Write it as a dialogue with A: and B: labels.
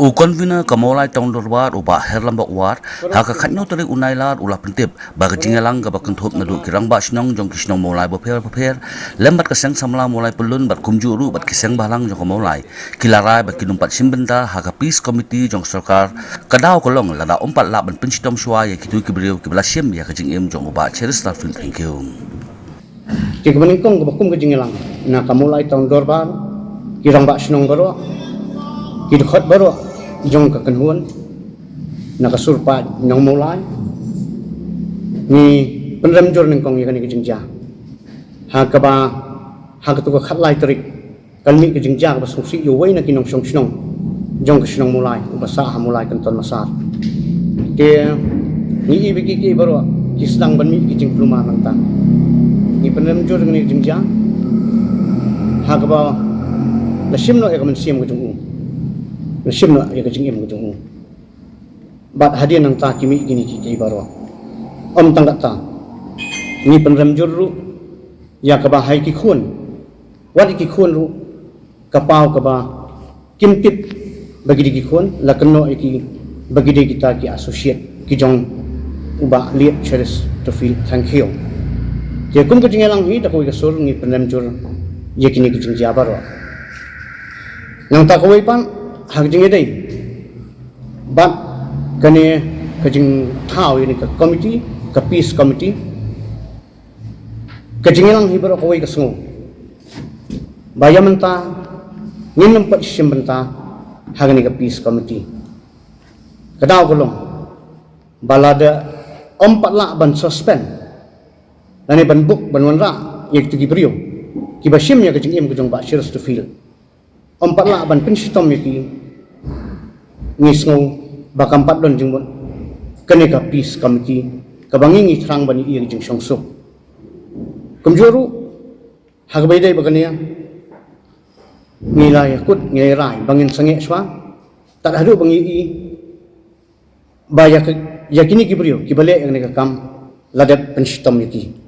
A: Convener kamolai tahun dorwar uba herlambak war haka khatno tari unailar ulah pentip bagi jingelang ga bakenthop nadu kirang ba snong jong kisnong molai beper lembat keseng samla molai pelun bat kumjuru bat keseng balang jong molai kilarai bat kinumpat simbenta haka peace committee jong sarkar kadau kolong lada ompat la ban pensitom shwa ya kitu kibriu kiblasiem ya kajing em jong uba cheris tarfin thank you
B: Jika meningkong kebakum ke jingelang, nak kamulai tahun dorbar, kirang bak senong baru, kidukhat baru, jong kekenhuan, nak surpa nong mulai, ni penremjur ningkong ikan ke jingja, hakaba hakatu ke khatlai terik, kalmi ke jingja ke basungsi yuwai nak kinong senong, jong ke senong mulai, ubasah mulai kenton masar, ke ni ibiki baru, kislang banmi ke jing pluma nantang. Ni penremjur dengan jingja hakaba la simno ya kaman sim kejung la simno ya kejung im kejung bat hadian nang ta kimi gini ki baro om tangga ta ni penremjur ru ya kaba hai ki khun wadi ki khun ru kapau kaba kimpip bagi di ki khun la keno ki bagi di kita ki associate ki jong uba liat cheris to feel thank you ya kum ke jingelang hi takoi ke sur ni penremjur ya kini ke jingja baro nang takoi pan hak jinge dei bat kane ke jing thau ini ke committee ke peace committee ke jingelang hi baro koi ke sungu bayamenta nginam pat simbenta hak ni ke peace committee kadau kolong balada ompat la ban suspend Nani ban buk ban wanra yek tuki brio ki basim ya kejing im kejong ba shirs to feel ompat la ban pensitom yeki ngisngo bakam pat don jingbon kene ka peace committee ka bangingi thrang bani i jing songsuk kumjuru hagbai dai bagania nilai kut nilai rai bangin sange swa tak hadu bangi i ba yakini ki brio ki bale ne ka kam ladap pensitom yeki